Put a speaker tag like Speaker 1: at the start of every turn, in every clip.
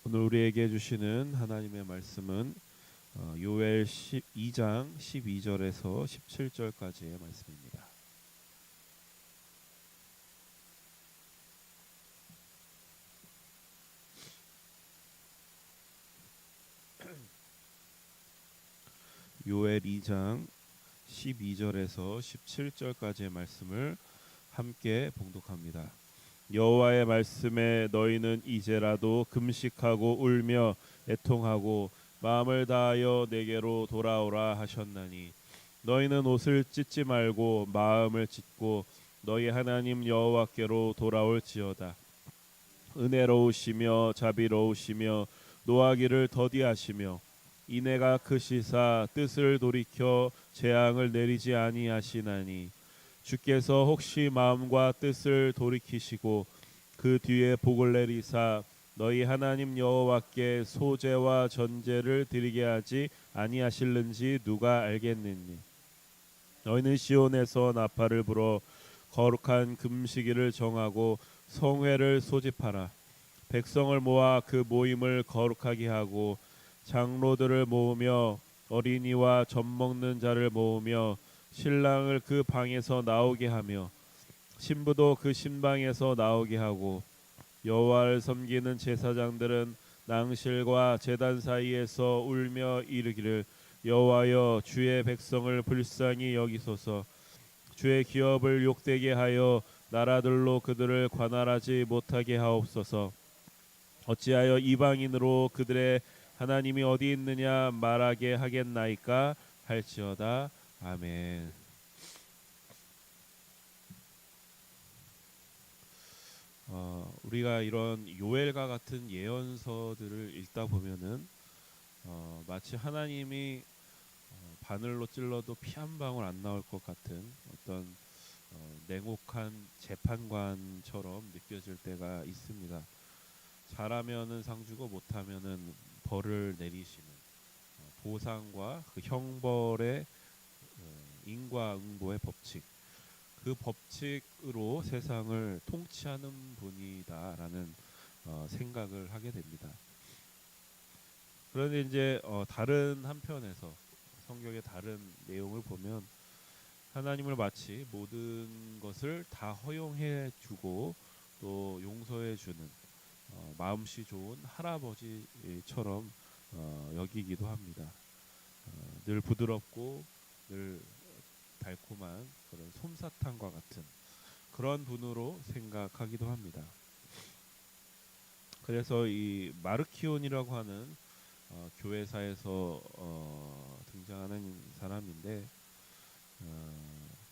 Speaker 1: 오늘 우리에게 주시는 하나님의 말씀은 요엘 12장 12절에서 17절까지의 말씀입니다. 요엘 2장 12절에서 17절까지의 말씀을 함께 봉독합니다. 여호와의 말씀에 너희는 이제라도 금식하고 울며 애통하고 마음을 다하여 내게로 돌아오라 하셨나니 너희는 옷을 찢지 말고 마음을 찢고 너희 하나님 여호와께로 돌아올지어다. 은혜로우시며 자비로우시며 노하기를 더디하시며 이내가 크시사 뜻을 돌이켜 재앙을 내리지 아니하시나니 주께서 혹시 마음과 뜻을 돌이키시고 그 뒤에 복을 내리사 너희 하나님 여호와께 소제와 전제를 드리게 하지 아니하실는지 누가 알겠느니 너희는 시온에서 나팔을 불어 거룩한 금식일을 정하고 성회를 소집하라. 백성을 모아 그 모임을 거룩하게 하고 장로들을 모으며 어린이와 젖 먹는 자를 모으며 신랑을 그 방에서 나오게 하며 신부도 그 신방에서 나오게 하고 여호와를 섬기는 제사장들은 낭실과 제단 사이에서 울며 이르기를 여호와여 주의 백성을 불쌍히 여기소서. 주의 기업을 욕되게 하여 나라들로 그들을 관할하지 못하게 하옵소서. 어찌하여 이방인으로 그들의 하나님이 어디 있느냐 말하게 하겠나이까 할지어다. 아멘. 우리가 이런 요엘과 같은 예언서들을 읽다 보면은 마치 하나님이 바늘로 찔러도 피 한 방울 안 나올 것 같은 어떤 냉혹한 재판관처럼 느껴질 때가 있습니다. 잘하면은 상 주고 못하면은 벌을 내리시는 보상과 그 형벌의 인과응보의 법칙, 그 법칙으로 세상을 통치하는 분이다라는 생각을 하게 됩니다. 그런데 이제 다른 한편에서 성경의 다른 내용을 보면 하나님을 마치 모든 것을 다 허용해 주고 또 용서해 주는 마음씨 좋은 할아버지처럼 여기기도 합니다. 늘 부드럽고 늘 달콤한 그런 솜사탕과 같은 그런 분으로 생각하기도 합니다. 그래서 이 마르키온이라고 하는 교회사에서 등장하는 사람인데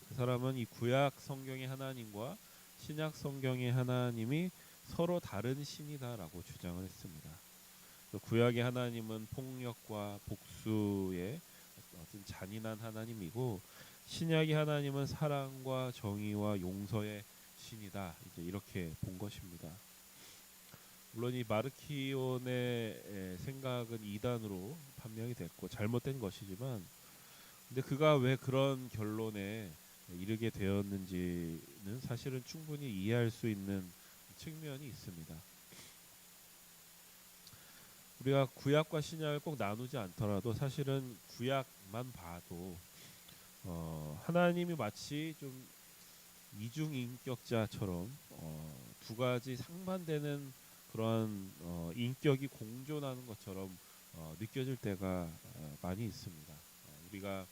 Speaker 1: 그 사람은 이 구약 성경의 하나님과 신약 성경의 하나님이 서로 다른 신이다라고 주장을 했습니다. 구약의 하나님은 폭력과 복수의 어떤 잔인한 하나님이고 신약의 하나님은 사랑과 정의와 용서의 신이다. 이제 이렇게 본 것입니다. 물론 이 마르키온의 생각은 이단으로 판명이 됐고 잘못된 것이지만 근데 그가 왜 그런 결론에 이르게 되었는지는 사실은 충분히 이해할 수 있는 측면이 있습니다. 우리가 구약과 신약을 꼭 나누지 않더라도 사실은 구약만 봐도 하나님이 마치 좀 이중인격자처럼 두 가지 상반되는 그런 인격이 공존하는 것처럼 느껴질 때가 많이 있습니다. 우리가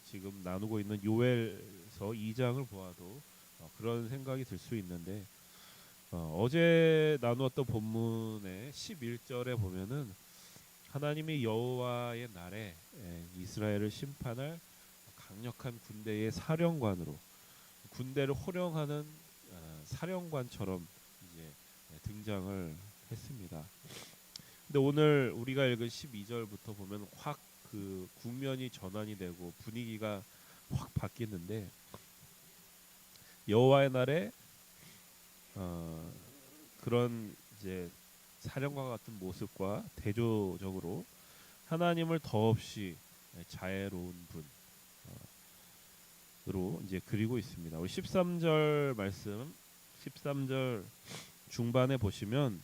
Speaker 1: 지금 나누고 있는 요엘서 2장을 보아도 그런 생각이 들 수 있는데 어제 나누었던 본문의 11절에 보면은 하나님이 여호와의 날에 이스라엘을 심판할 강력한 군대의 사령관으로 군대를 호령하는 사령관처럼 이제 등장을 했습니다. 근데 오늘 우리가 읽은 12절부터 보면 확 그 국면이 전환이 되고 분위기가 확 바뀌는데 여호와의 날에 그런 이제 사령관 같은 모습과 대조적으로 하나님을 더없이 자애로운 분으로 이제 그리고 있습니다. 우리 13절 말씀 13절 중반에 보시면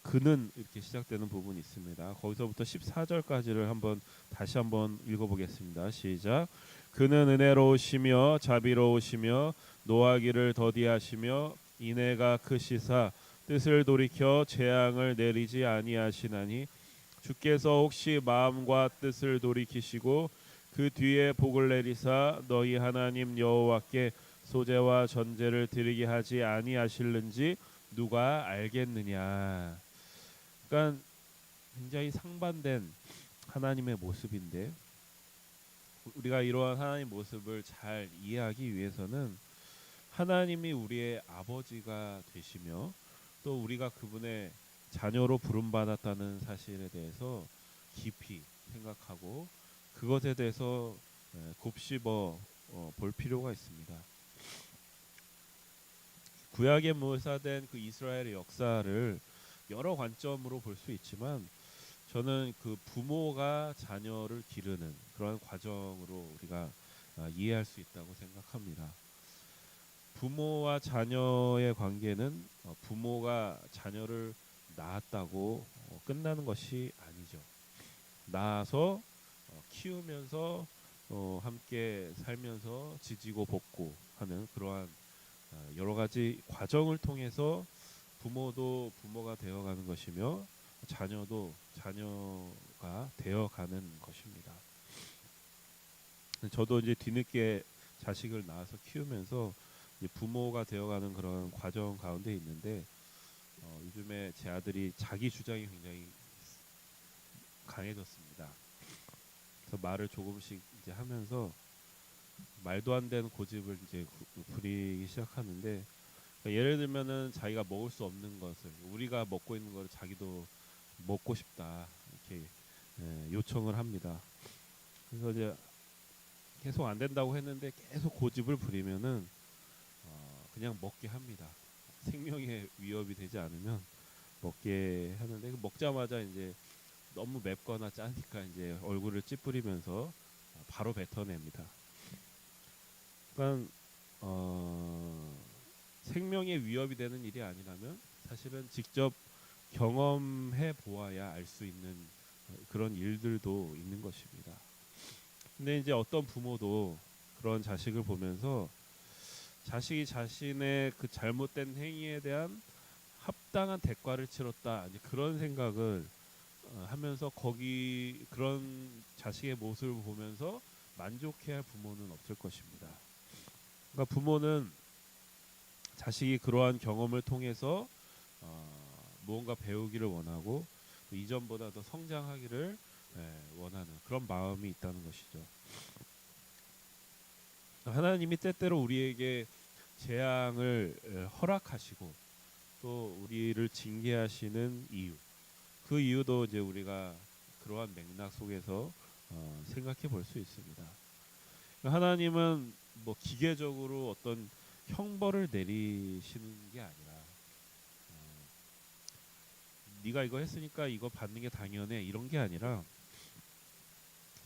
Speaker 1: 그는 이렇게 시작되는 부분이 있습니다. 거기서부터 14절까지를 다시 한번 읽어보겠습니다. 시작. 그는 은혜로우시며 자비로우시며 노하기를 더디하시며 인애가 크시사 뜻을 돌이켜 재앙을 내리지 아니하시나니 주께서 혹시 마음과 뜻을 돌이키시고 그 뒤에 복을 내리사 너희 하나님 여호와께 소제와 전제를 드리게 하지 아니하실는지 누가 알겠느냐. 그러니까 굉장히 상반된 하나님의 모습인데, 우리가 이러한 하나님 모습을 잘 이해하기 위해서는 하나님이 우리의 아버지가 되시며 또 우리가 그분의 자녀로 부름받았다는 사실에 대해서 깊이 생각하고 그것에 대해서 곱씹어 볼 필요가 있습니다. 구약에 묘사된 그 이스라엘의 역사를 여러 관점으로 볼 수 있지만 저는 그 부모가 자녀를 기르는 그런 과정으로 우리가 이해할 수 있다고 생각합니다. 부모와 자녀의 관계는 부모가 자녀를 낳았다고 끝나는 것이 아니죠. 낳아서 키우면서 함께 살면서 지지고 볶고 하는 그러한 여러 가지 과정을 통해서 부모도 부모가 되어가는 것이며 자녀도 자녀가 되어가는 것입니다. 저도 이제 뒤늦게 자식을 낳아서 키우면서 이제 부모가 되어가는 그런 과정 가운데 있는데 요즘에 제 아들이 자기 주장이 굉장히 강해졌습니다. 그래서 말을 조금씩 이제 하면서 말도 안 되는 고집을 이제 부리기 시작하는데, 그러니까 예를 들면은 자기가 먹을 수 없는 것을 우리가 먹고 있는 것을 자기도 먹고 싶다 이렇게 요청을 합니다. 그래서 이제 계속 안 된다고 했는데 계속 고집을 부리면은 그냥 먹게 합니다. 생명에 위협이 되지 않으면 먹게 하는데 먹자마자 이제 너무 맵거나 짜니까 이제 얼굴을 찌푸리면서 바로 뱉어냅니다. 그러니까 생명에 위협이 되는 일이 아니라면 사실은 직접 경험해 보아야 알 수 있는 그런 일들도 있는 것입니다. 근데 이제 어떤 부모도 그런 자식을 보면서 자식이 자신의 그 잘못된 행위에 대한 합당한 대가를 치렀다 이제 그런 생각을 하면서 거기 그런 자식의 모습을 보면서 만족해할 부모는 없을 것입니다. 그러니까 부모는 자식이 그러한 경험을 통해서 무언가 배우기를 원하고 이전보다 더 성장하기를 원하는 그런 마음이 있다는 것이죠. 하나님이 때때로 우리에게 재앙을 허락하시고 또 우리를 징계하시는 이유, 그 이유도 이제 우리가 그러한 맥락 속에서 생각해 볼 수 있습니다. 하나님은 뭐 기계적으로 어떤 형벌을 내리시는 게 아니라 네가 이거 했으니까 이거 받는 게 당연해 이런 게 아니라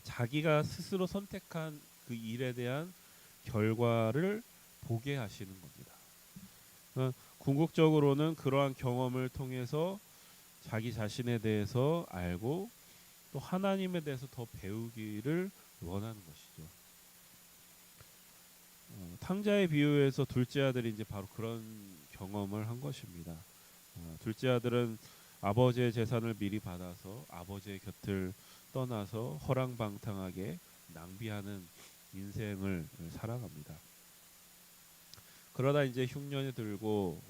Speaker 1: 자기가 스스로 선택한 그 일에 대한 결과를 보게 하시는 겁니다. 궁극적으로는 그러한 경험을 통해서 자기 자신에 대해서 알고 또 하나님에 대해서 더 배우기를 원하는 것이죠. 탕자의 비유에서 둘째 아들이 이제 바로 그런 경험을 한 것입니다. 둘째 아들은 아버지의 재산을 미리 받아서 아버지의 곁을 떠나서 허랑방탕하게 낭비하는 인생을 살아갑니다. 그러다 이제 흉년이 들고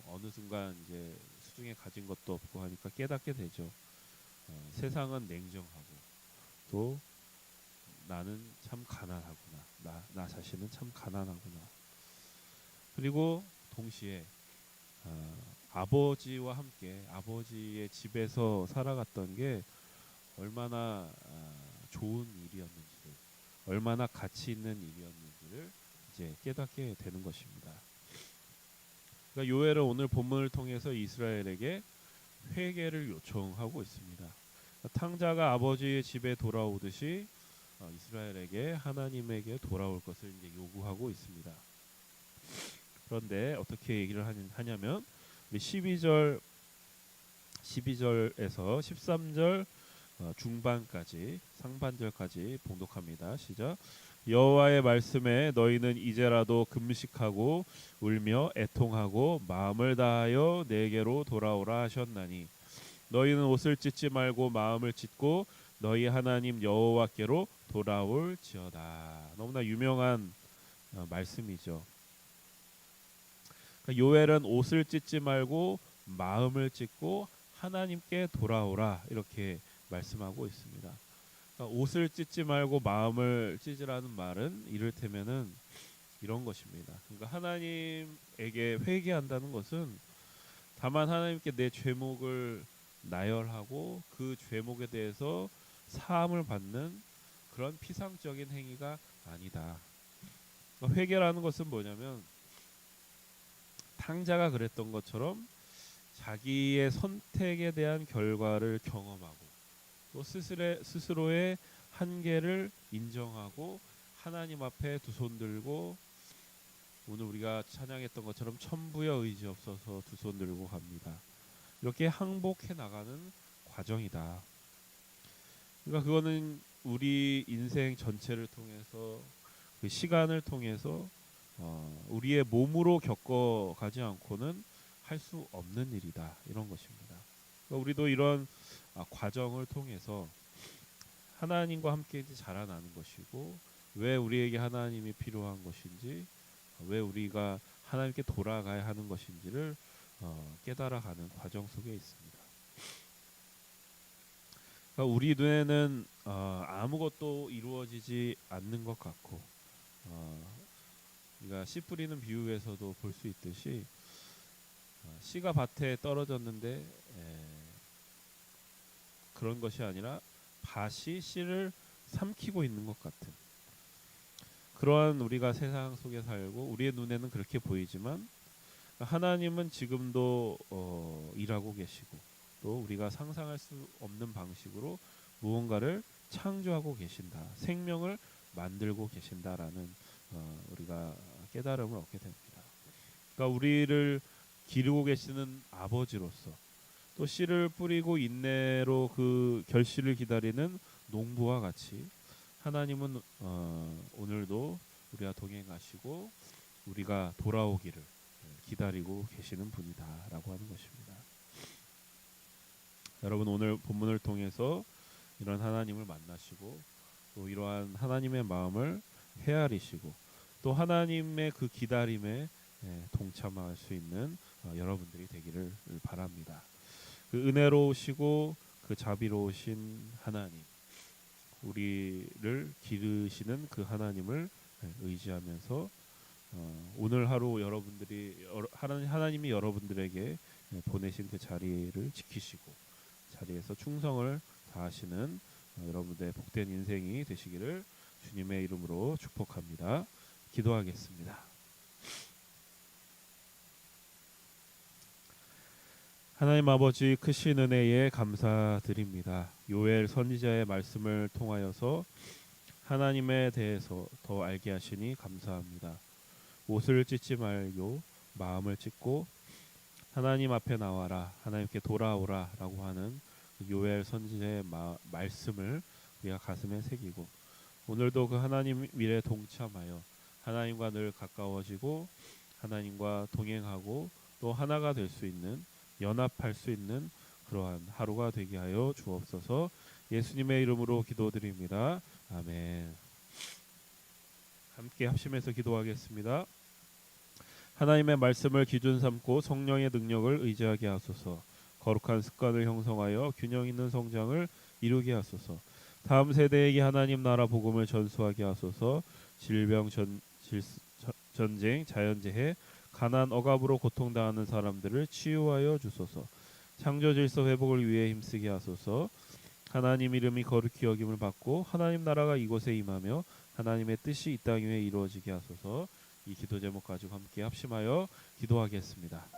Speaker 1: 어느 순간 이제 수중에 가진 것도 없고 하니까 깨닫게 되죠. 세상은 냉정하고 또 나는 참 가난하구나. 나 자신은 참 가난하구나. 그리고 동시에 아버지와 함께 아버지의 집에서 살아갔던 게 얼마나 좋은 일이었는지를, 얼마나 가치 있는 일이었는지를 이제 깨닫게 되는 것입니다. 그러니까 요엘은 오늘 본문을 통해서 이스라엘에게 회개를 요청하고 있습니다. 그러니까 탕자가 아버지의 집에 돌아오듯이 이스라엘에게 하나님에게 돌아올 것을 이제 요구하고 있습니다. 그런데 어떻게 얘기를 하냐면 12절 12절에서 13절 중반까지 상반절까지 봉독합니다. 시작. 여호와의 말씀에 너희는 이제라도 금식하고 울며 애통하고 마음을 다하여 내게로 돌아오라 하셨나니 너희는 옷을 찢지 말고 마음을 찢고 너희 하나님 여호와께로 돌아올지어다. 너무나 유명한 말씀이죠. 그러니까 요엘은 옷을 찢지 말고 마음을 찢고 하나님께 돌아오라 이렇게 말씀하고 있습니다. 그러니까 옷을 찢지 말고 마음을 찢으라는 말은 이를테면은 이런 것입니다. 그러니까 하나님에게 회개한다는 것은 다만 하나님께 내 죄목을 나열하고 그 죄목에 대해서 사함을 받는 그런 피상적인 행위가 아니다. 그러니까 회개라는 것은 뭐냐면 탕자가 그랬던 것처럼 자기의 선택에 대한 결과를 경험하고 또 스스로의 한계를 인정하고 하나님 앞에 두 손 들고 오늘 우리가 찬양했던 것처럼 천부여 의지 없어서 두 손 들고 갑니다. 이렇게 항복해 나가는 과정이다. 그러니까 그거는 우리 인생 전체를 통해서 그 시간을 통해서 우리의 몸으로 겪어가지 않고는 할 수 없는 일이다. 이런 것입니다. 그러니까 우리도 이런 과정을 통해서 하나님과 함께 자라나는 것이고 왜 우리에게 하나님이 필요한 것인지 왜 우리가 하나님께 돌아가야 하는 것인지를 깨달아가는 과정 속에 있습니다. 그러니까 우리 눈에는 아무것도 이루어지지 않는 것 같고 우리가 씨 뿌리는 비유에서도 볼 수 있듯이 씨가 밭에 떨어졌는데 그런 것이 아니라 밭이 씨를 삼키고 있는 것 같은 그러한 우리가 세상 속에 살고 우리의 눈에는 그렇게 보이지만 하나님은 지금도 일하고 계시고 또 우리가 상상할 수 없는 방식으로 무언가를 창조하고 계신다. 생명을 만들고 계신다라는 우리가 깨달음을 얻게 됩니다. 그러니까 우리를 기르고 계시는 아버지로서 또 씨를 뿌리고 인내로 그 결실을 기다리는 농부와 같이 하나님은 오늘도 우리와 동행하시고 우리가 돌아오기를 기다리고 계시는 분이다라고 하는 것입니다. 여러분 오늘 본문을 통해서 이런 하나님을 만나시고 또 이러한 하나님의 마음을 헤아리시고 또 하나님의 그 기다림에 동참할 수 있는 여러분들이 되기를 바랍니다. 그 은혜로우시고 그 자비로우신 하나님, 우리를 기르시는 그 하나님을 의지하면서 오늘 하루 여러분들이 하나님이 여러분들에게 보내신 그 자리를 지키시고 자리에서 충성을 다하시는 여러분들의 복된 인생이 되시기를 주님의 이름으로 축복합니다. 기도하겠습니다. 하나님 아버지 크신 은혜에 감사드립니다. 요엘 선지자의 말씀을 통하여서 하나님에 대해서 더 알게 하시니 감사합니다. 옷을 찢지 말고 마음을 찢고 하나님 앞에 나와라 하나님께 돌아오라 라고 하는 요엘 선지자의 말씀을 우리가 가슴에 새기고 오늘도 그 하나님 일에 동참하여 하나님과 늘 가까워지고 하나님과 동행하고 또 하나가 될 수 있는 연합할 수 있는 그러한 하루가 되게 하여 주옵소서. 예수님의 이름으로 기도드립니다. 아멘. 함께 합심해서 기도하겠습니다. 하나님의 말씀을 기준 삼고 성령의 능력을 의지하게 하소서. 거룩한 습관을 형성하여 균형 있는 성장을 이루게 하소서. 다음 세대에게 하나님 나라 복음을 전수하게 하소서. 질병, 전쟁, 자연재해, 가난, 억압으로 고통당하는 사람들을 치유하여 주소서. 창조 질서 회복을 위해 힘쓰게 하소서. 하나님 이름이 거룩히 여김을 받고 하나님 나라가 이곳에 임하며 하나님의 뜻이 이 땅 위에 이루어지게 하소서. 이 기도 제목 가지고 함께 합심하여 기도하겠습니다.